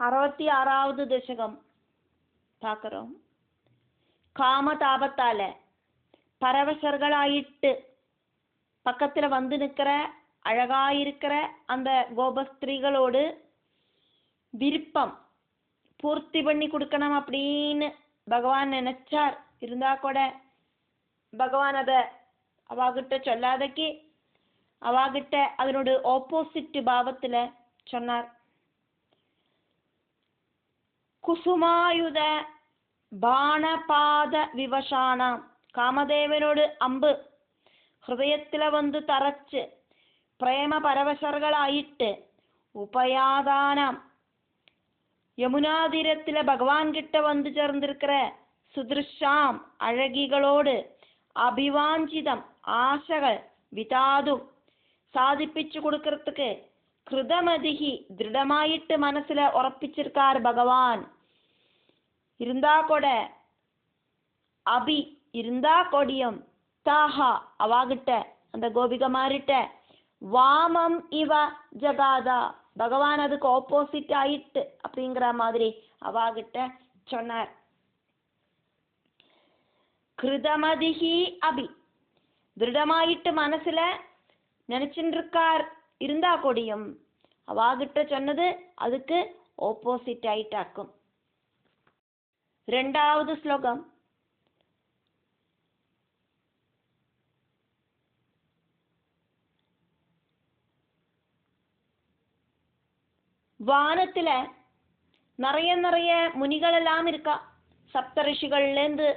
66வது தசகம் பார்க்குறோம். காமதாபத்தால பரவசர்களாயிட்டு பக்கத்துல வந்து நிற்கிற அழகாயிருக்கிற அந்த கோபஸ்திரீகளோடு விருப்பம் பூர்த்தி பண்ணி கொடுக்கணும் அப்படின்னு பகவான் நினைச்சார். இருந்தா கூட பகவான் அதை அவாகிட்ட சொல்லாதக்கு அவாகிட்ட அதனோட ஆப்போசிட் பாவத்துல சொன்னார். குசுமாயுத பானபாத விவசானாம், காமதேவனோடு அம்பு ஹிருதயத்துல வந்து தரச்சு பிரேம பரவசர்களாயிட்டு உபயாதானம் யமுனா தீரத்துல பகவான் கிட்ட வந்து சேர்ந்திருக்கிற சுதிருஷாம் அழகிகளோடு அபிவாஞ்சிதம் ஆசைகள் விதாதும் சாதிப்பிச்சு கொடுக்கறதுக்கு கிருதமதிகி திருடமாயிட்டு மனசுல உறப்பிச்சிருக்கார் பகவான். இருந்தா கூட அபி இருந்தா கொடியும் தாஹா அவாகிட்ட அந்த கோபிகமாரிட்ட வாமம் இவ ஜகாதா பகவான் அதுக்கு ஆப்போசிட் ஆயிட்டு அப்படிங்கிற மாதிரி அவாகிட்ட சொன்னார். கிருதமதிகி அபி திருடமாயிட்டு மனசுல நினைச்சுட்டு இருக்கார். இருந்தா கொடியும் அவாகிட்ட சொன்னது அதுக்கு ஆப்போசிட் ஆயிட்டாக்கும். 2வது ஸ்லோகம். வானத்துல நிறைய முனிகள் எல்லாம் இருக்கா. சப்த ரிஷிகள்லேருந்து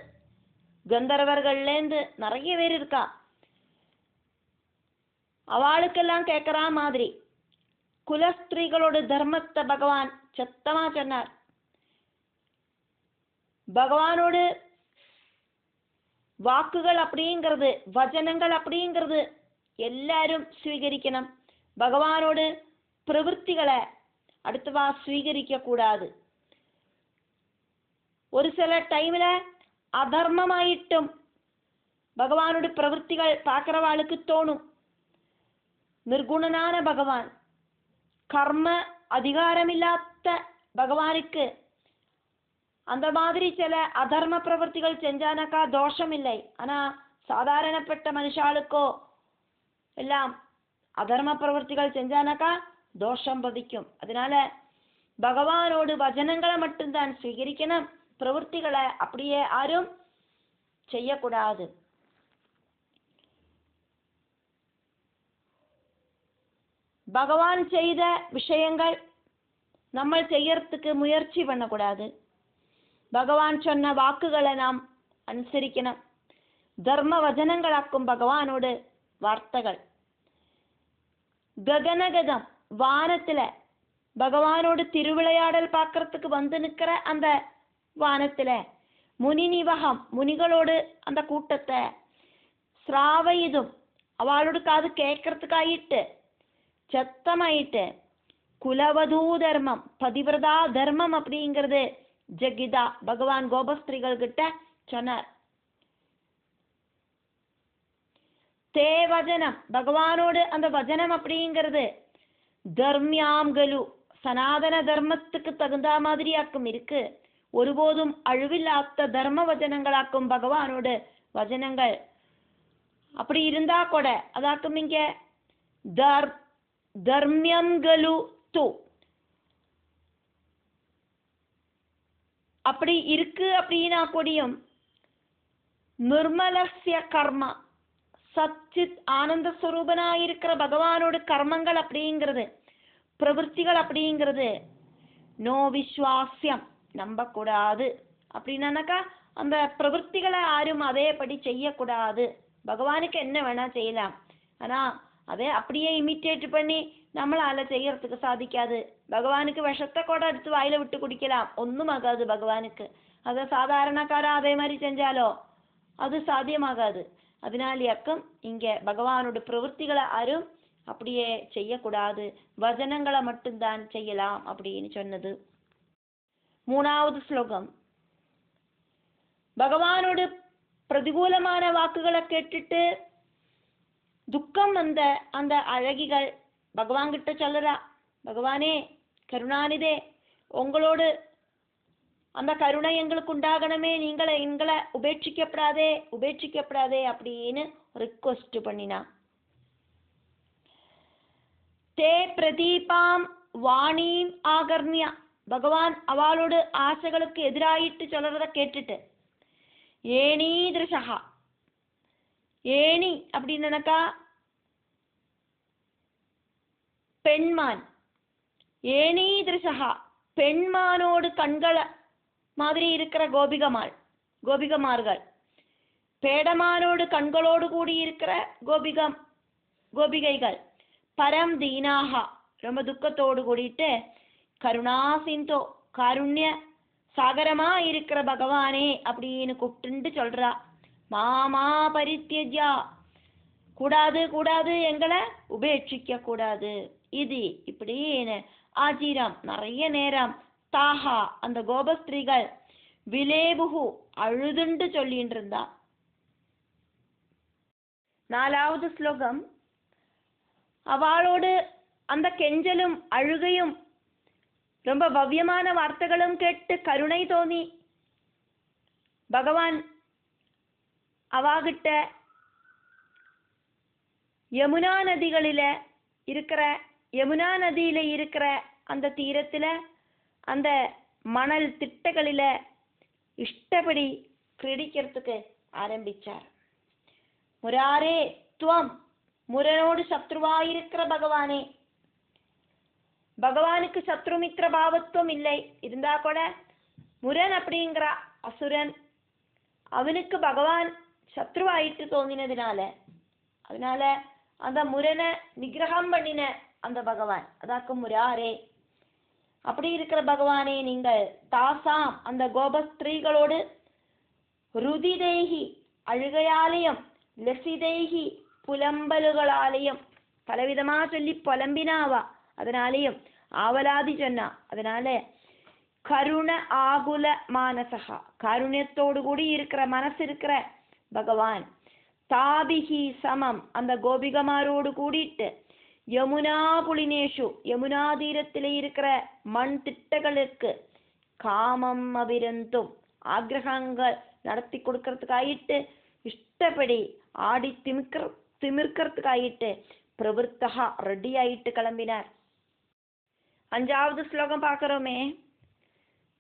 கந்தர்வர்கள்லேருந்து நிறைய பேர் இருக்கா. அவளுக்கெல்லாம் கேட்கற மாதிரி குலஸ்திரீகளோட தர்மத்தை பகவான் சத்தமா சொன்னார். பகவானோடு வாக்குகள் அப்படிங்கிறது வச்சனங்கள் அப்படிங்கிறது எல்லாரும் ஸ்வீகரிக்கணும். பகவானோடு பிரவൃத்திகளை அடுத்தவா ஸ்வீகரிக்க கூடாது. ஒரு சில டைம்ல அதர்மமாயிட்டும் பகவானோட பிரவൃத்திகள் பார்க்கிறவாளுக்கு தோணும். நிர்குணனான பகவான், கர்ம அதிகாரமில்லாத பகவானுக்கு அந்த மாதிரி சில அதர்ம பிரவൃத்திகள் செஞ்சானாக்கா தோஷம் இல்லை. ஆனா சாதாரணப்பட்ட மனுஷாளுக்கோ எல்லாம் அதர்ம பிரவൃத்திகள் செஞ்சானாக்கா தோஷம் பதிக்கும். அதனால பகவானோடு வச்சனங்களை மட்டும்தான் ஸ்வீகரிக்கணும். பிரவൃத்திகளை அப்படியே யாரும் செய்யக்கூடாது. பகவான் செய்த விஷயங்கள் நம்ம செய்யறதுக்கு முயற்சி பண்ணக்கூடாது. பகவான் சொன்ன வாக்குகளை நாம் அனுசரிக்கணும். தர்ம வச்சனங்களாக்கும் பகவானோடு வார்த்தைகள். ககனகதம் வானத்துல பகவானோடு திருவிளையாடல் பார்க்கறதுக்கு வந்து நிற்கிற அந்த வானத்துல முனி நிவகம் முனிகளோடு அந்த கூட்டத்தை ஸ்ராவயுதும் அவளோடு காது கேட்கறதுக்காயிட்டு சத்தமாயிட்டு குலவதூ தர்மம் பதிவிரதா தர்மம் அப்படிங்கிறது ஜகிதா பகவான் கோபஸ்திரீகள் கிட்ட சொன்னார். தே வஜனம் பகவானோடு அந்த வஜனம் அப்படிங்கிறது தர்மியாம்கலு சனாதன தர்மத்துக்கு தகுந்த மாதிரியாக்கும் இருக்கு. ஒருபோதும் அழிவில்லாத தர்ம வச்சனங்களாக்கும் பகவானோடு வச்சனங்கள். அப்படி இருந்தா கூட அதாக்கும் இங்க தர்மியம்கலு து அப்படி இருக்கு அப்படின்னா கூடியும் நிர்மலஸ்ய கர்மா சச்சித் ஆனந்த ஸ்வரூபனாயிருக்கிற பகவானோட கர்மங்கள் அப்படிங்கிறது பிரவൃத்திகள் அப்படிங்கிறது நோ விஸ்வாசியம் நம்பக்கூடாது. அப்படின்னாக்கா அந்த பிரவൃத்திகளை யாரும் அதேபடி செய்யக்கூடாது. பகவானுக்கு என்ன வேணா செய்யலாம். ஆனா அதே அப்படியே இமிட்டேட் பண்ணி நம்மளால செய்யறதுக்கு சாதிக்காது. பகவானுக்கு விஷத்தை கூட எடுத்து வாயில விட்டு குடிக்கலாம், ஒன்றும் ஆகாது பகவானுக்கு. அதை சாதாரணக்காரா அதே மாதிரி செஞ்சாலோ அது சாத்தியமாகாது. அதனாலயாக்கும் இங்க பகவானோட பிரவൃத்திகளை யாரும் அப்படியே செய்யக்கூடாது, வச்சனங்களை மட்டும்தான் செய்யலாம் அப்படின்னு சொன்னது. 3வது ஸ்லோகம். பகவானோட பிரதிகூலமான வாக்குகளை கேட்டுட்டு துக்கம் வந்த அந்த அழகிகள் பகவான் கிட்ட சொல்லறா, பகவானே கருணாநிதே உங்களோடு அந்த கருணை எங்களுக்கு உண்டாகணுமே, எங்களை உபேட்சிக்கப்படாதே அப்படின்னு ரிக்வெஸ்ட் பண்ணினா. தே பிரதீபாம் வாணிம் ஆகர்ணியா, பகவான் அவளோட ஆசைகளுக்கு எதிராயிட்டு சொல்றத கேட்டுட்டு, ஏணீதிருஷா, ஏணி அப்படின்னாக்கா பெண்மான், ஏணீதிருஷா பெண்மானோடு கண்களை மாதிரி இருக்கிற கோபிகமார்கள், பேடமானோடு கண்களோடு கூடி இருக்கிற கோபிகைகள், பரம் தீனாகா ரொம்ப துக்கத்தோடு கூடிட்டு, கருணா சிந்தோ காருண்ய சாகரமா இருக்கிற பகவானே அப்படின்னு கூப்பிட்டு சொல்றா. மாமா பரித்யஜ்யா, கூடாது எங்களை உபேட்சிக்க கூடாது. இது இப்படின்னு ஆஜீரம் நிறைய நேரம், தாஹா அந்த கோபஸ்திரீகள், விலேபுகு அழுதுண்டு சொல்லிட்டு இருந்தா. 4வது ஸ்லோகம், அவளோடு அந்த கெஞ்சலும் அழுகையும் ரொம்ப பவ்யமான வார்த்தைகளும் கேட்டு கருணை தோணி பகவான் அவாகிட்ட யமுனா நதியில இருக்கிற அந்த தீரத்துல அந்த மணல் திட்டைகளில இஷ்டப்படி கிரீடிக்கிறதுக்கு ஆரம்பிச்சார். முராரே துவம், முரனோடு சத்ருவாயிருக்கிற பகவானே, பகவானுக்கு சத்ருமித்ர பாவத்துவம் இல்லை, இருந்தா கூட முரன் அப்படிங்கிற அசுரன், அவனுக்கு பகவான் சத்ருவாயிட்டு அதனால அந்த முரனை நிகிரகம் பண்ணின அந்த பகவான், அதாக்கு முராரே. அப்படி இருக்கிற பகவானே, நீங்கள் தாசாம் அந்த கோபஸ்திரீகளோடு, ருதிதேகி அழுகையாலயம், லசிதேகி புலம்பலுகளாலயம், பலவிதமா சொல்லி புலம்பினாவா, அதனாலேயும் ஆவலாதி சொன்னா, அதனால கருண ஆகுல மானசகா காருண்யத்தோடு கூடி இருக்கிற மனசு இருக்கிற பகவான், தாபிகி சமம் அந்த கோபிகமாரோடு கூடிட்டு, யமுனா புலினேஷு யமுனா தீரத்திலே இருக்கிற மண் திட்டங்களுக்கு, காமம் அபிரந்தும் ஆக்ரகங்கள் நடத்தி கொடுக்கறதுக்காயிட்டு, இஷ்டப்படி ஆடி திமிர்க்கிறதுக்காயிட்டு பிரவருத்தகா ரெடி ஆயிட்டு கிளம்பினார். 5வது ஸ்லோகம் பார்க்கிறோமே,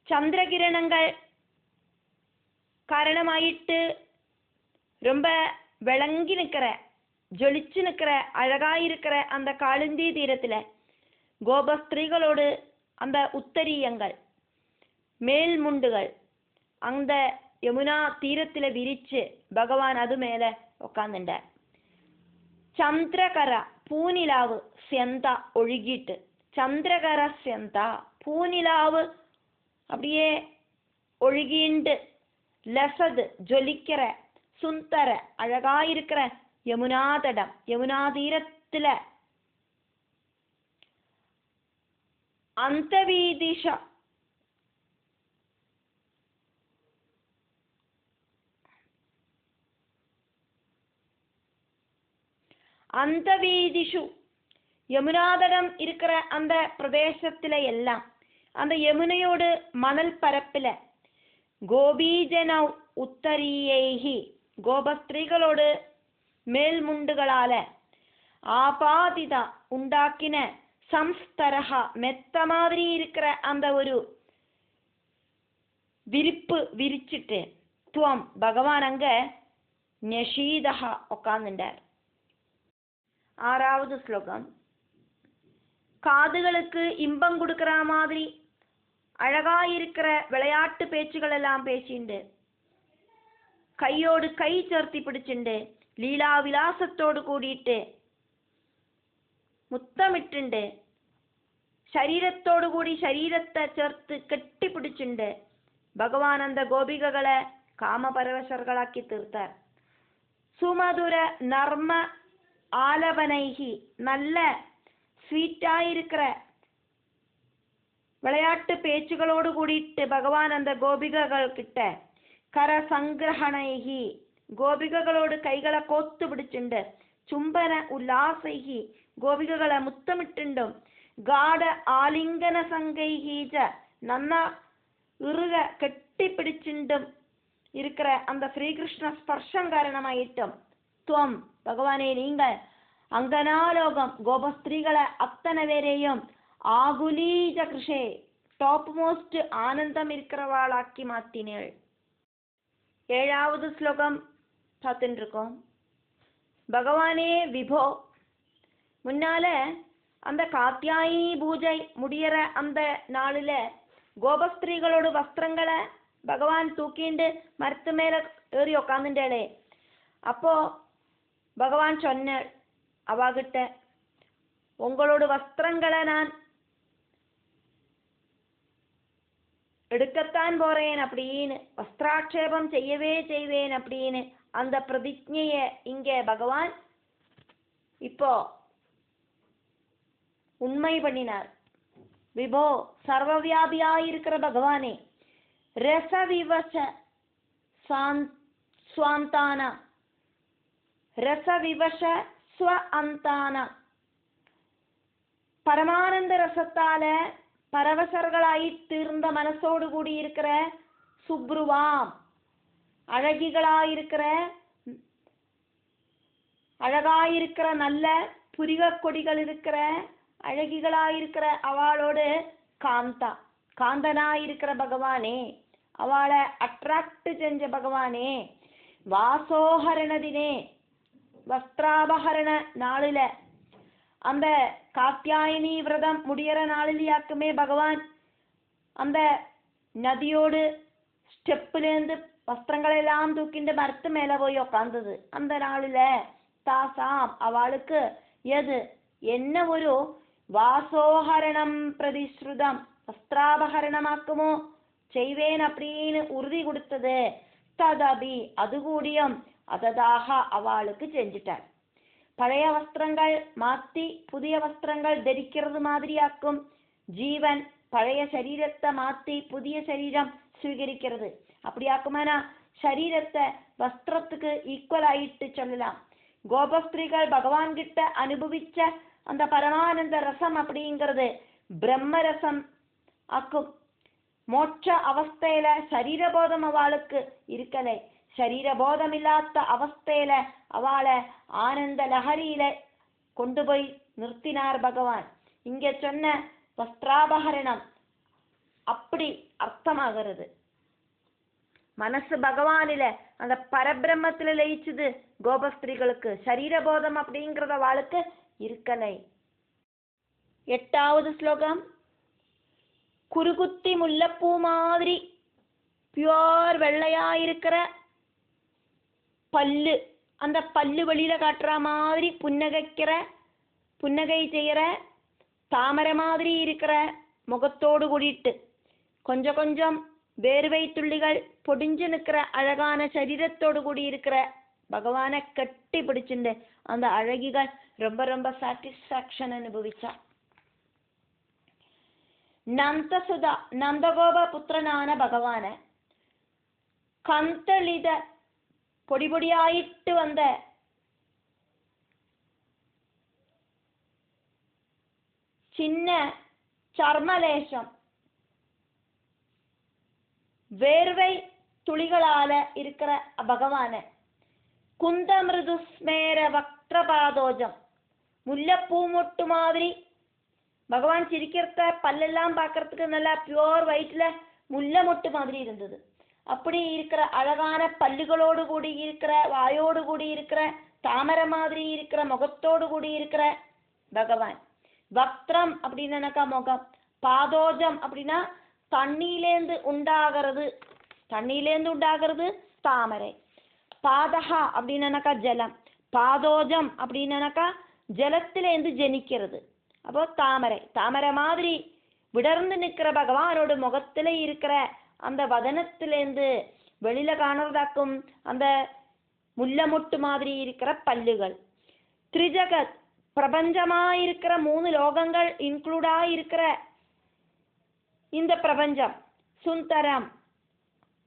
சந்திரகிரணங்கள் காரணமாயிட்டு ரொம்ப விளங்கி நிற்கிற, ஜொலிச்சு நிற்கிற, அழகாயிருக்கிற அந்த காளிந்தி தீரத்துல கோபஸ்திரீகளோடு அந்த உத்தரியங்கள் மேல் முண்டுகள் அந்த யமுனா தீரத்துல விரிச்சு பகவான் அது மேல உட்காந்துட்டார். சந்திரகர பூநிலாவு செந்தா ஒழுகிட்டு, சந்திரகர செந்தா பூநிலாவு அப்படியே ஒழுகிண்டு, லசது ஜொலிக்கிற, சுந்தர அழகாயிருக்கிற யமுனா தடம் யமுனா தீரத்துல அந்தவீதிஷா அந்தவீதிஷு யமுனாதடம் இருக்கிற அந்த பிரதேசத்துல எல்லாம், அந்த யமுனையோடு மணல் பரப்பில, கோபீஜனவ் உத்தரியேகி கோபஸ்திரீகளோடு மேல் முண்டுகளால, ஆபாதிதா உண்டாக்கின, சம்ஸ்தரஹா மெத்த மாதிரி இருக்கிற அந்த ஒரு விரிச்சிட்டு, துவம் பகவான் அங்க நஷீதஹா உட்கார்ந்துட்டார். 6வது ஸ்லோகம், காதுகளுக்கு இன்பம் கொடுக்கிற மாதிரி அழகாயிருக்கிற விளையாட்டு பேச்சுகள் எல்லாம் பேசிண்டு, கையோடு கை சேர்த்தி பிடிச்சுண்டு, லீலா விலாசத்தோடு கூடிட்டு முத்தமிட்டுண்டு, சரீரத்தோடு கூடி சரீரத்தை சேர்த்து கட்டி பிடிச்சுண்டு பகவான் அந்த கோபிகைகளை காமபரவசர்களாக்கி தீர்த்தார். சுமதுர நர்ம ஆலபனைகி நல்ல ஸ்வீட்டாயிருக்கிற விளையாட்டு பேச்சுகளோடு கூடிட்டு பகவான் அந்த கோபிகைகள் கிட்ட, கர சங்கிரகணைகி கோபிகைகளோடு கைகளை கோத்து பிடிச்சுண்டு, சும்பன உல்லாசைகி கோபிகைகளை முத்தமிட்டுண்டும், காட ஆலிங்கன சங்கைகீஜ நன்னா இறுக கெட்டிப்பிடிச்சுண்டும் இருக்கிற அந்த ஸ்ரீகிருஷ்ண ஸ்பர்ஷம் காரணமாயிட்டும் துவம் பகவானே நீங்கள் அங்கனாலோகம் கோபஸ்திரீகளை அத்தனை பேரையும் ஆகுலீஜ கிருஷே டாப் மோஸ்ட் ஆனந்தம் இருக்கிறவாளாக்கி மாத்தினேள். 7வது ஸ்லோகம் பார்த்துட்டு இருக்கோம். பகவானே விபோ, முன்னால அந்த காத்தியாயினி பூஜை முடியற அந்த நாளில் கோபஸ்திரீகளோட வஸ்திரங்களை பகவான் தூக்கிண்டு மரத்து மேலே ஏறி உக்காந்துட்டாளே, அப்போ பகவான் சொன்னாள் அவாகிட்ட, உங்களோட வஸ்திரங்களை நான் எடுக்கத்தான் போறேன் அப்படின்னு, வஸ்திராட்சேபம் செய்யவே செய்வேன் அப்படின்னு அந்த பிரதிஜைய இங்கே பகவான் இப்போ உண்மை பண்ணினார். விபோ, சர்வவியாபியாயிருக்கிற பகவானே, ரசவிவச ஸ்வாந்தான ரசவிவச ஸ்வ அந்தான, பரமானந்த ரசத்தால பரவசர்களாய் தீர்ந்த மனசோடு கூடி இருக்கிற சுப்ருவாம், அழகிகளாயிருக்கிற அழகாயிருக்கிற நல்ல புரிக கொடிகள் இருக்கிற அழகிகளாயிருக்கிற அவளோடு காந்தா, காந்தனாயிருக்கிற பகவானே, அவளை அட்ராக்ட் செஞ்ச பகவானே, வாசோஹரணதினே வஸ்திராபகரண நாளில அந்த காத்தியாயினி விரதம் முடியற நாளிலேயாக்குமே பகவான் அந்த நதியோடு ஸ்டெப்பிலேருந்து வஸ்திரங்களெல்லாம் தூக்கிண்டு மரத்து மேலே போய் உக்காந்தது. அந்த நாளில் தாசாம் அவளுக்கு எது என்ன ஒரு வாசோஹரணம் பிரதிஸ்ருதம் வஸ்திராபகரணமாக்குமோ செய்வேன் அப்படின்னு உறுதி கொடுத்தது. ததபி அது கூடியும் அததாக அவளுக்கு செஞ்சிட்டார். பழைய வஸ்திரங்கள் மாற்றி புதிய வஸ்திரங்கள் தரிக்கிறது மாதிரியாக்கும் ஜீவன் பழைய சரீரத்தை மாற்றி புதிய சரீரம் ஸ்வீகரிக்கிறது. அப்படியாக்குமானா சரீரத்தை வஸ்திரத்துக்கு ஈக்குவல் ஆயிட்டு சொல்லலாம். கோபஸ்திரீகள் பகவான் கிட்ட அனுபவிச்ச அந்த பரமானந்த ரசம் அப்படிங்கிறது பிரம்ம ரசம் ஆக்கும். மோட்ச அவஸ்தையில சரீரபோதம் அவளுக்கு இருக்கலை. சரீரபோதம் இல்லாத அவஸ்தையில அவளை ஆனந்த லஹரியில கொண்டு போய் நிறுத்தினார் பகவான். இங்க சொன்ன வஸ்திராபகரணம் அப்படி அர்த்தமாகிறது. மனசு பகவானில அந்த பரபிரம்மத்துல லயிச்சுது கோபஸ்திரீகளுக்கு. சரீரபோதம் அப்படிங்கிறத அவளுக்கு இருக்கலை. 8வது ஸ்லோகம். குறுகுத்தி முல்லைப்பூ மாதிரி பியோர் வெள்ளையாயிருக்கிற பல்லு, அந்த பல்லு வெளியில காட்டுற மாதிரி புன்னகை செய்கிற தாமரை மாதிரி இருக்கிற முகத்தோடு கூடிட்டு கொஞ்சம் கொஞ்சம் வேர்வை துள்ளிகள் பொடிஞ்சு நிற்கிற அழகான சரீரத்தோடு கூடி இருக்கிற பகவானை கட்டி பிடிச்சுண்டு அந்த அழகிகள் ரொம்ப ரொம்ப சாட்டிஸ்ஃபேக்ஷன் அனுபவிச்சா. நந்தசுதா நந்தகோப புத்திரனான பகவான கந்தளித பொடி பொடியாயிட்டு வந்த சின்ன சர்மலேசம் வேர்வை துளிகளால இருக்கிற பகவான குந்தமிருது ஸ்மேர வக்திரபாதோஜம், முல்லைப்பூ மொட்டு மாதிரி பகவான் சிரிக்கிறத பல்லெல்லாம் பார்க்கறதுக்கு நல்லா பியோர் ஒயிட்ல முல்லை மொட்டு மாதிரி இருந்தது. அப்படி இருக்கிற அழகான பல்லுகளோடு கூடி இருக்கிற வாயோடு கூடி இருக்கிற தாமரை மாதிரி இருக்கிற முகத்தோடு கூடி இருக்கிற பகவான். வக்திரம் அப்படின்னாக்கா முகம், பாதோஜம் அப்படின்னா தண்ணியிலேந்து உண்டாகிறது தாமரை. பாதகா அப்படின்னாக்கா ஜலம், பாதோஜம் அப்படின்னாக்கா ஜலத்திலேந்து ஜனிக்கிறது. அப்போ தாமரை மாதிரி விடர்ந்து நிற்கிற பகவானோட முகத்துல இருக்கிற அந்த வதனத்திலேந்து வெளியில காணறதாக்கும் அந்த முல்லை மொட்டு மாதிரி இருக்கிற பல்லுகள். திரிஜகத் பிரபஞ்சமாயிருக்கிற 3 லோகங்கள் இன்க்ளூடா இருக்கிற இந்த பிரபஞ்சம். சுந்தரம்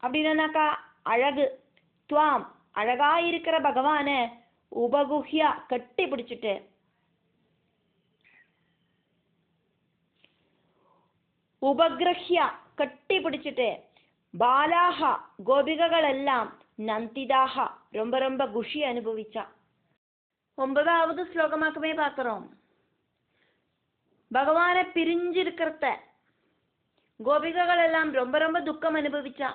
அப்படின்னாக்கா அழகு. துவாம் அழகாயிருக்கிற பகவான உபகுஹ்யா கட்டி பிடிச்சிட்டு உபகிரஹ்ய கட்டி பிடிச்சிட்டு பாலாஹா கோபிகைகள் எல்லாம் நந்திதாக ரொம்ப ரொம்ப குஷி அனுபவிச்சா. 9வது ஸ்லோகமாக்கவே பார்க்கிறோம். பகவானை பிரிஞ்சிருக்கிறத கோபிகைகள் எல்லாம் ரொம்ப ரொம்ப துக்கம் அனுபவிச்சா.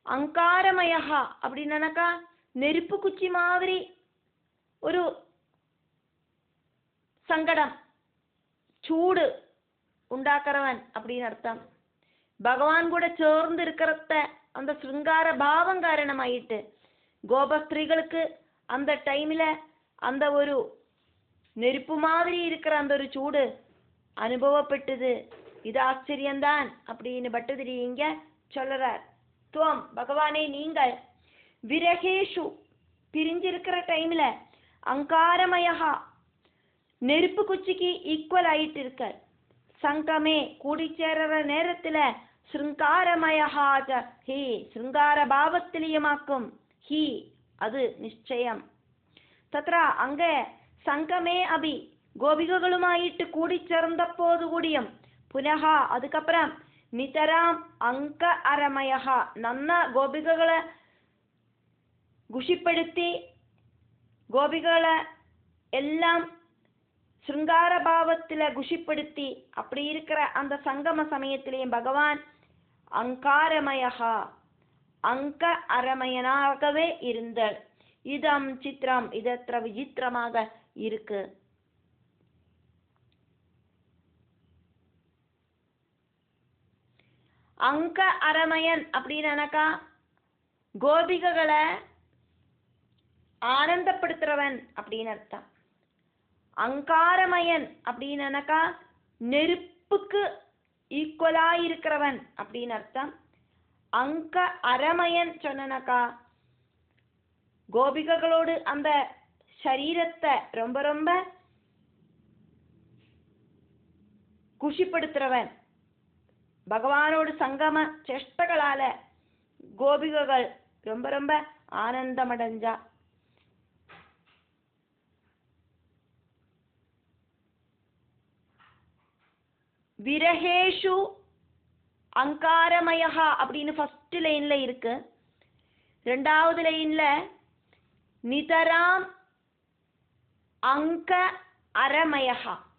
அங்காரமயா அப்படின்னாக்கா நெருப்பு குச்சி மாதிரி ஒரு சங்கடம், சூடு உண்டாக்குறவன் அப்படின்னு அர்த்தம். பகவான் கூட சேர்ந்து இருக்கிறத அந்த சிருங்கார பாவம் காரணமாயிட்டு கோபஸ்திரீகளுக்கு அந்த டைம்ல அந்த ஒரு நெருப்பு மாதிரி இருக்கிற அந்த ஒரு சூடு அனுபவப்பட்டது. இது ஆச்சரியம்தான் அப்படின்னு பட்டதிரி இங்க சொல்றார். துவம் பகவானே நீங்கள் விரகேஷு பிரிஞ்சிருக்கிற டைம்ல அங்காரமயா நெருப்பு குச்சிக்கு ஈக்குவல் ஆயிட்டு இருக்க. சங்கமே கூடி சேர்ற நேரத்துல சிருங்காரமயஹாஜ ஹி சிருங்கார பாவத்திலியமாக்கும் ஹி அது நிச்சயம். தத்ரா அங்க சங்கமே அபி கோபிகளுமாயிட்டு கூடி சேர்ந்த போது கூடியும் புனகா அதுக்கப்புறம் நிதராம் அங்க அரமயா நன்ன கோபிகளை குஷிப்படுத்தி கோபிகளை எல்லாம் சிருங்கார பாவத்துல குஷிப்படுத்தி அப்படி இருக்கிற அந்த சங்கம சமயத்திலேயும் பகவான் அங்காரமயா அங்க அரமயனாகவே இருந்தார். இதம் சித்திரம் இதற்ற விசித்திரமாக இருக்கு. அங்க அரமயன் அப்படின்னாக்கா கோபிகைகளை ஆனந்தப்படுத்துறவன் அப்படின்னு அர்த்தம். அங்காரமயன் அப்படின்னாக்கா நெருப்புக்கு ஈக்குவலா இருக்கிறவன் அப்படின்னு அர்த்தம். அங்க அரமயன் சொன்னாக்கா கோபிகைகளோடு அந்த சரீரத்தை ரொம்ப ரொம்ப குஷிப்படுத்துறவன். பகவானோடு சங்கம சேஷ்டங்களால கோபிகைகள் ரொம்ப ரொம்ப ஆனந்தமடைஞ்சா. விரகேஷு அங்காரமயா அப்படின்னு ஃபர்ஸ்ட் லைன்ல இருக்கு. 2வது லைன்ல நிதராம் அங்க அரமயா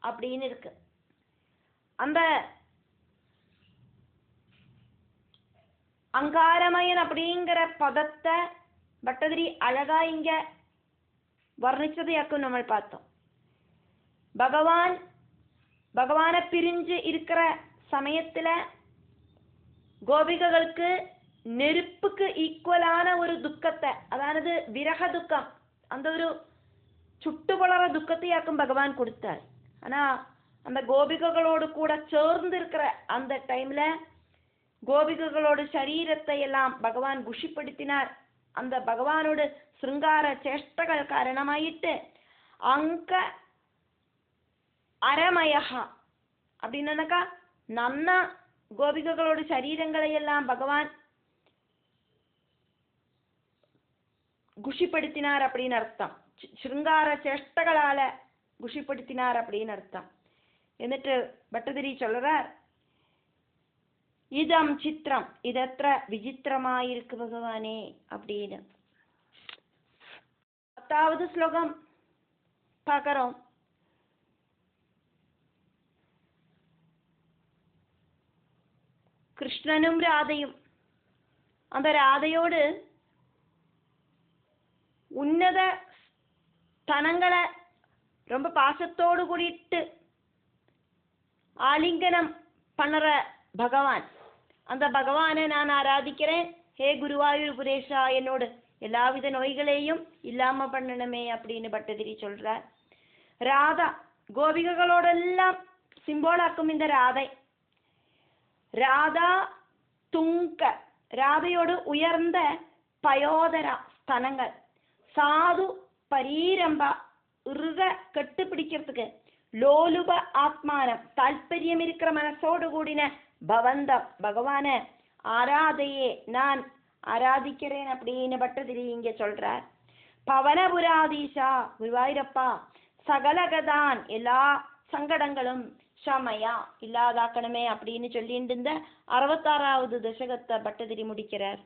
அப்படின்னு இருக்கு. அந்த அங்காரமயன் அப்படிங்கிற பதத்தை பட்டதிரி அழகா இங்க வர்ணிச்சதையாக்கும் நம்ம பார்த்தோம். பகவானை பிரிஞ்சு இருக்கிற சமயத்துல கோபிகைகளுக்கு நெருப்புக்கு ஈக்குவலான ஒரு துக்கத்தை, அதாவது விரக துக்கம், அந்த ஒரு சுட்டு வளர துக்கத்தையாக்கும் பகவான் கொடுத்தார். ஆனா அந்த கோபிகைகளோடு கூட சேர்ந்து இருக்கிற அந்த டைம்ல கோபிகைகளோட சரீரத்தை எல்லாம் பகவான் குஷிப்படுத்தினார். அந்த பகவானோட சிருங்கார சேஷ்டகள் காரணமாயிட்டு அங்க அரமயா அப்படின்னாக்கா நன்ன கோபிகைகளோட சரீரங்களை எல்லாம் பகவான் குஷிப்படுத்தினார் அப்படின்னு அர்த்தம். சிருங்கார சேஷ்டங்களால குஷிப்படுத்தினார் அப்படின்னு அர்த்தம். എന്നിട്ട് பட்டதிரி சொல்றார், இதம் சித்திரம் இதற்ற விசித்திரமாயிருக்கு பகவானே அப்படின்னு. 10வது ஸ்லோகம் பார்க்கிறோம். கிருஷ்ணனும் ராதையும் அந்த ராதையோடு உன்னத ஸ்தனங்களை ரொம்ப பாசத்தோடு கூடிட்டு ஆலிங்கனம் பண்ணுற பகவான். அந்த பகவானை நான் ஆராதிக்கிறேன். ஹே குருவாயூர் புரேஷா என்னோட எல்லாவித நோய்களையும் இல்லாம பண்ணணுமே அப்படின்னு பட்டதிரி சொல்றார். ராதா கோபிகைகளோடெல்லாம் சிம்போலாக்கும் இந்த ராதை. ராதா துங்க ராதையோடு உயர்ந்த பயோதரா ஸ்தனங்கள், சாது பரீரம்பா இறுக கட்டுப்பிடிக்கிறதுக்கு, லோலுப ஆத்மானம் தால்பரியம் இருக்கிற மனசோடு கூடின பவந்தம் பகவான ஆராதையே நான் ஆராதிக்கிறேன் அப்படின்னு பட்டதிரி இங்க சொல்றார். பவனபுராதீஷா குருவாயூரப்பா சகலகதான் எல்லா சங்கடங்களும் ஷமயா இல்லாதாக்கணுமே அப்படின்னு சொல்லிட்டு இருந்த 66வது தசகத்தை பட்டதிரி முடிக்கிறார்.